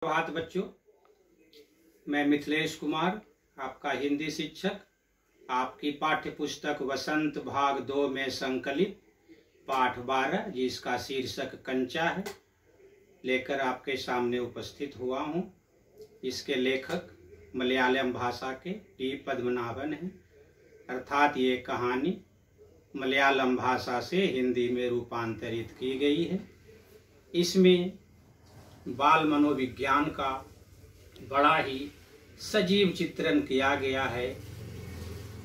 प्रभात बच्चों, मैं मिथिलेश कुमार, आपका हिंदी शिक्षक, आपकी पाठ्य पुस्तक वसंत भाग 2 में संकलित पाठ 12 जिसका शीर्षक कंचा है लेकर आपके सामने उपस्थित हुआ हूँ। इसके लेखक मलयालम भाषा के टी पद्मनाभन हैं, अर्थात ये कहानी मलयालम भाषा से हिंदी में रूपांतरित की गई है। इसमें बाल मनोविज्ञान का बड़ा ही सजीव चित्रण किया गया है।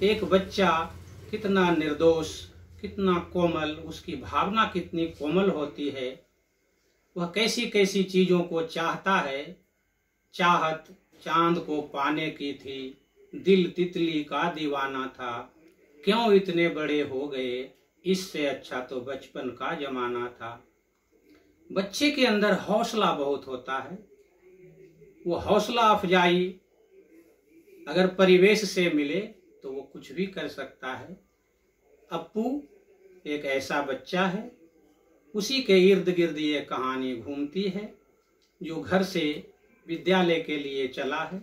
एक बच्चा कितना निर्दोष, कितना कोमल, उसकी भावना कितनी कोमल होती है, वह कैसी कैसी चीज़ों को चाहता है। चाहत चांद को पाने की थी, दिल तितली का दीवाना था, क्यों इतने बड़े हो गए, इससे अच्छा तो बचपन का जमाना था। बच्चे के अंदर हौसला बहुत होता है। वो हौसला अफजाई अगर परिवेश से मिले तो वो कुछ भी कर सकता है। अप्पू एक ऐसा बच्चा है, उसी के इर्द गिर्द ये कहानी घूमती है, जो घर से विद्यालय के लिए चला है।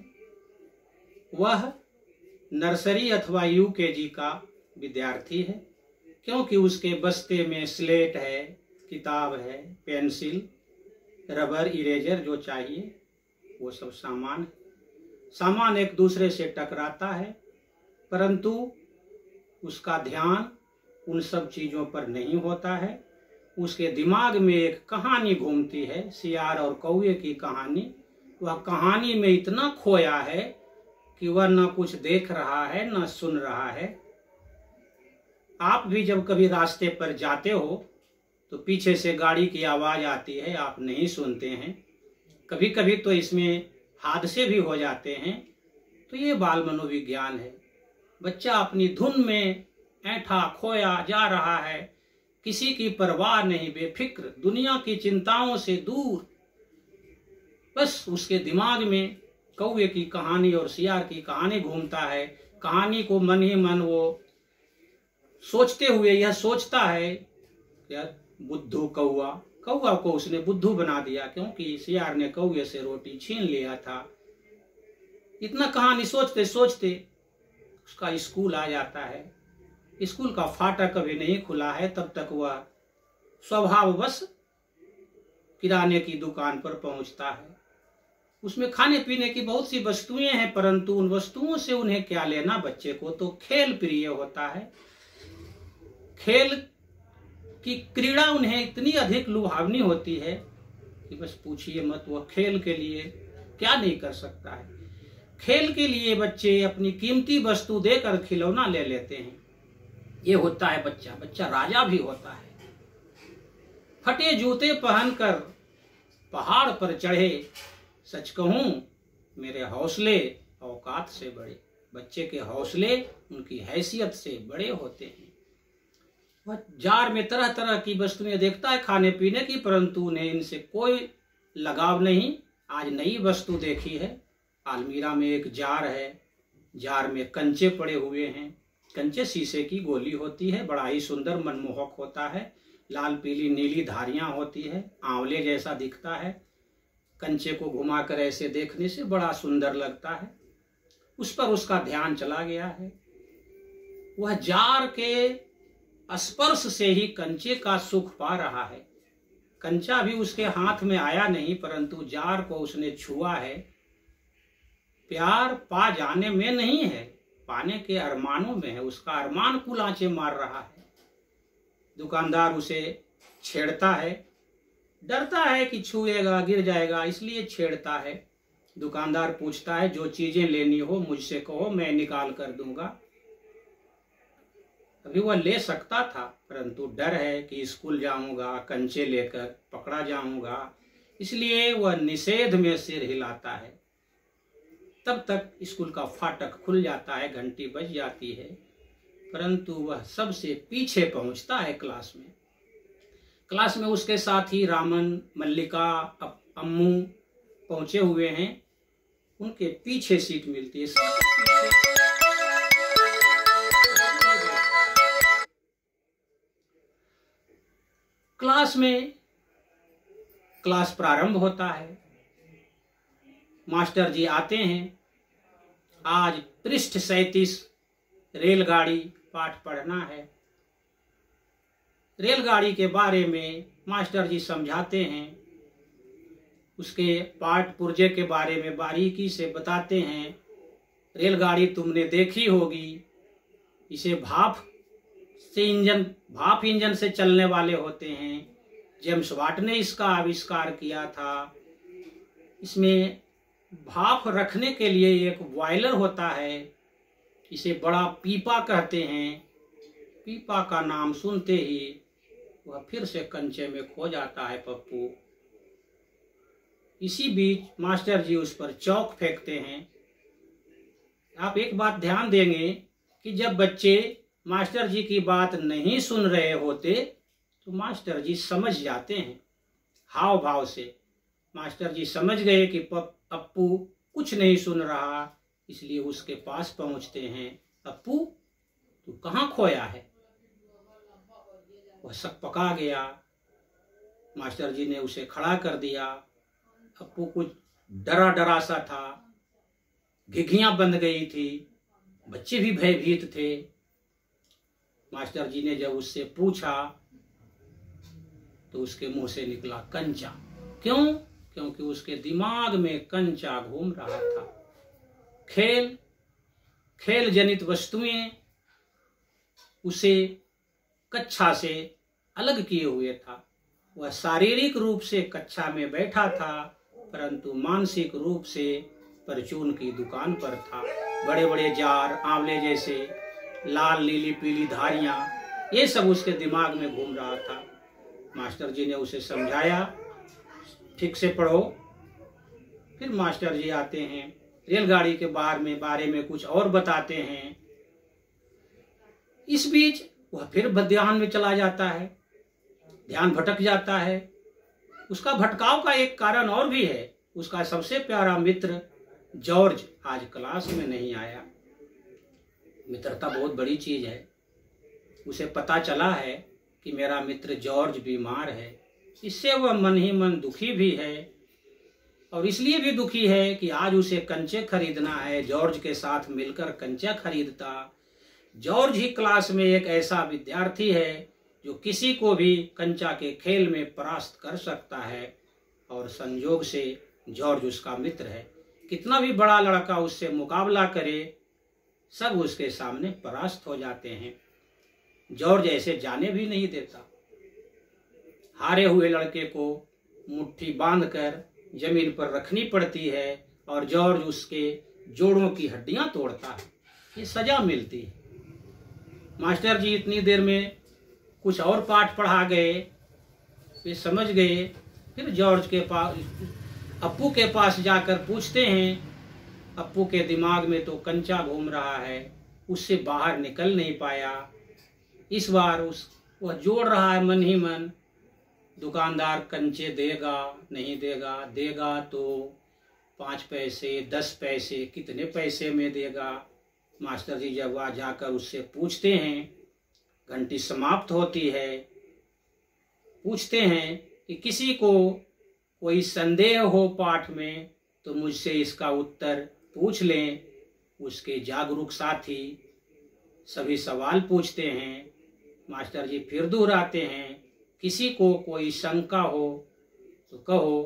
वह नर्सरी अथवा यूकेजी का विद्यार्थी है, क्योंकि उसके बस्ते में स्लेट है, किताब है, पेंसिल, रबर, इरेजर जो चाहिए वो सब सामान एक दूसरे से टकराता है, परंतु उसका ध्यान उन सब चीज़ों पर नहीं होता है। उसके दिमाग में एक कहानी घूमती है, सियार और कौवे की कहानी। वह कहानी में इतना खोया है कि वह न कुछ देख रहा है न सुन रहा है। आप भी जब कभी रास्ते पर जाते हो तो पीछे से गाड़ी की आवाज़ आती है, आप नहीं सुनते हैं। कभी कभी तो इसमें हादसे भी हो जाते हैं। तो ये बाल मनोविज्ञान है। बच्चा अपनी धुन में ऐंठा खोया जा रहा है, किसी की परवाह नहीं, बेफिक्र, दुनिया की चिंताओं से दूर। बस उसके दिमाग में कौवे की कहानी और सियार की कहानी घूमता है। कहानी को मन ही मन वो सोचते हुए यह सोचता है, यार बुद्धू कौवा, कौवा को उसने बुद्धू बना दिया, क्योंकि सियार ने कौवे से रोटी छीन लिया था। इतना कहानी सोचते सोचते उसका स्कूल आ जाता है। स्कूल का फाटक अभी नहीं खुला है, तब तक वह स्वभाववश किराने की दुकान पर पहुंचता है। उसमें खाने पीने की बहुत सी वस्तुएं हैं, परंतु उन वस्तुओं से उन्हें क्या लेना। बच्चे को तो खेल प्रिय होता है। खेल की क्रीड़ा उन्हें इतनी अधिक लुभावनी होती है कि बस पूछिए मत। वह खेल के लिए क्या नहीं कर सकता है। खेल के लिए बच्चे अपनी कीमती वस्तु देकर खिलौना ले लेते हैं। ये होता है बच्चा। बच्चा राजा भी होता है। फटे जूते पहनकर पहाड़ पर चढ़े, सच कहूं मेरे हौसले औकात से बड़े। बच्चे के हौसले उनकी हैसियत से बड़े होते हैं। वह जार में तरह तरह की वस्तुएं देखता है खाने पीने की, परंतु उन्हें इनसे कोई लगाव नहीं। आज नई वस्तु देखी है। अलमीरा में एक जार है, जार में कंचे पड़े हुए हैं। कंचे शीशे की गोली होती है, बड़ा ही सुंदर मनमोहक होता है। लाल पीली नीली धारियां होती है, आंवले जैसा दिखता है। कंचे को घुमाकर ऐसे देखने से बड़ा सुंदर लगता है। उस पर उसका ध्यान चला गया है। वह जार के स्पर्श से ही कंचे का सुख पा रहा है। कंचा भी उसके हाथ में आया नहीं, परंतु जार को उसने छुआ है। प्यार पा जाने में नहीं है, पाने के अरमानों में है। उसका अरमान कुलांचे मार रहा है। दुकानदार उसे छेड़ता है, डरता है कि छुएगा गिर जाएगा, इसलिए छेड़ता है। दुकानदार पूछता है, जो चीजें लेनी हो मुझसे कहो, मैं निकाल कर दूंगा। अभी वह ले सकता था, परंतु डर है कि स्कूल जाऊंगा, कंचे लेकर पकड़ा जाऊंगा, इसलिए वह निषेध में सिर हिलाता है। तब तक स्कूल का फाटक खुल जाता है, घंटी बज जाती है, परंतु वह सबसे पीछे पहुंचता है क्लास में। क्लास में उसके साथ ही रामन, मल्लिका, अम्मू पहुंचे हुए हैं। उनके पीछे सीट मिलती है, सबसे पीछे। क्लास में क्लास प्रारंभ होता है। मास्टर जी आते हैं। आज पृष्ठ 37 रेलगाड़ी पाठ पढ़ना है। रेलगाड़ी के बारे में मास्टर जी समझाते हैं, उसके पार्ट पुर्जे के बारे में बारीकी से बताते हैं। रेलगाड़ी तुमने देखी होगी, इसे भाप इंजन से चलने वाले होते हैं। जेम्स वाट ने इसका आविष्कार किया था। इसमें भाप रखने के लिए एक बॉयलर होता है, इसे बड़ा पीपा कहते हैं। पीपा का नाम सुनते ही वह फिर से कंचे में खो जाता है पप्पू। इसी बीच मास्टर जी उस पर चौक फेंकते हैं। आप एक बात ध्यान देंगे कि जब बच्चे मास्टर जी की बात नहीं सुन रहे होते तो मास्टर जी समझ जाते हैं हाव भाव से। मास्टर जी समझ गए कि अप्पू कुछ नहीं सुन रहा, इसलिए उसके पास पहुंचते हैं। अप्पू, तू कहाँ खोया है? वह सकपका गया। मास्टर जी ने उसे खड़ा कर दिया। अप्पू कुछ डरा डरा सा था, घिघियां बंद गई थी, बच्चे भी भयभीत थे। मास्टर जी ने जब उससे पूछा तो उसके मुंह से निकला कंचा। क्यों? क्योंकि उसके दिमाग में कंचा घूम रहा था। खेल जनित वस्तुएं उसे कक्षा से अलग किए हुए था। वह शारीरिक रूप से कक्षा में बैठा था, परंतु मानसिक रूप से परचून की दुकान पर था। बड़े बड़े जार, आंवले जैसे लाल नीली पीली धारियां, ये सब उसके दिमाग में घूम रहा था। मास्टर जी ने उसे समझाया, ठीक से पढ़ो। फिर मास्टर जी आते हैं, रेलगाड़ी के बारे में कुछ और बताते हैं। इस बीच वह फिर ध्यान में चला जाता है, ध्यान भटक जाता है। उसका भटकाव का एक कारण और भी है। उसका सबसे प्यारा मित्र जॉर्ज आज क्लास में नहीं आया। मित्रता बहुत बड़ी चीज है। उसे पता चला है कि मेरा मित्र जॉर्ज बीमार है। इससे वह मन ही मन दुखी भी है, और इसलिए भी दुखी है कि आज उसे कंचे खरीदना है। जॉर्ज के साथ मिलकर कंचा खरीदता। जॉर्ज ही क्लास में एक ऐसा विद्यार्थी है जो किसी को भी कंचा के खेल में परास्त कर सकता है, और संयोग से जॉर्ज उसका मित्र है। कितना भी बड़ा लड़का उससे मुकाबला करे, सब उसके सामने परास्त हो जाते हैं। जॉर्ज ऐसे जाने भी नहीं देता। हारे हुए लड़के को मुट्ठी बांधकर जमीन पर रखनी पड़ती है, और जॉर्ज उसके जोड़ों की हड्डियां तोड़ता है। ये सजा मिलती है। मास्टर जी इतनी देर में कुछ और पाठ पढ़ा गए, वे समझ गए। फिर जॉर्ज के पास, अप्पू के पास जाकर पूछते हैं। अप्पू के दिमाग में तो कंचा घूम रहा है, उससे बाहर निकल नहीं पाया। इस बार वह जोड़ रहा है मन ही मन, दुकानदार कंचे देगा नहीं देगा, देगा तो 5 पैसे 10 पैसे, कितने पैसे में देगा। मास्टर जी जब वह जाकर उससे पूछते हैं, घंटी समाप्त होती है। पूछते हैं कि किसी को कोई संदेह हो पाठ में तो मुझसे इसका उत्तर पूछ लें। उसके जागरूक साथी सभी सवाल पूछते हैं। मास्टर जी फिर दोहराते हैं, किसी को कोई शंका हो तो कहो।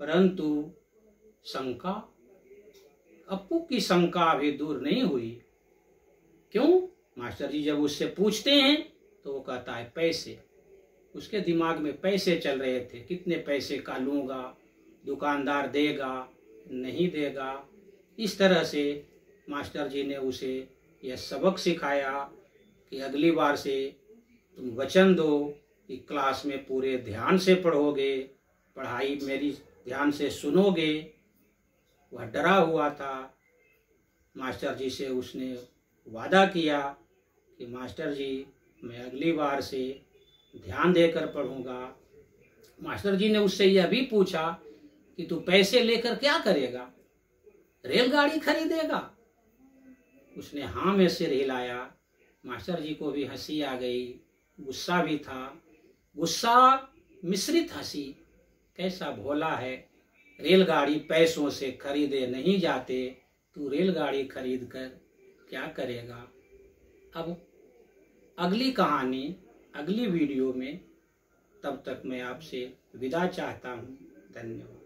परंतु शंका, अप्पू की शंका अभी दूर नहीं हुई। क्यों? मास्टर जी जब उससे पूछते हैं तो वो कहता है पैसे। उसके दिमाग में पैसे चल रहे थे, कितने पैसे का लूंगा, दुकानदार देगा नहीं देगा। इस तरह से मास्टर जी ने उसे यह सबक सिखाया कि अगली बार से तुम वचन दो कि क्लास में पूरे ध्यान से पढ़ोगे, पढ़ाई मेरी ध्यान से सुनोगे। वह डरा हुआ था। मास्टर जी से उसने वादा किया कि मास्टर जी मैं अगली बार से ध्यान देकर पढ़ूंगा। मास्टर जी ने उससे यह भी पूछा कि तू पैसे लेकर क्या करेगा, रेलगाड़ी खरीदेगा? उसने हाँ में सिर हिलाया। मास्टर जी को भी हंसी आ गई, गुस्सा भी था, गुस्सा मिश्रित हंसी। कैसा भोला है, रेलगाड़ी पैसों से खरीदे नहीं जाते, तू रेलगाड़ी खरीद कर क्या करेगा। अब अगली कहानी अगली वीडियो में, तब तक मैं आपसे विदा चाहता हूँ। धन्यवाद।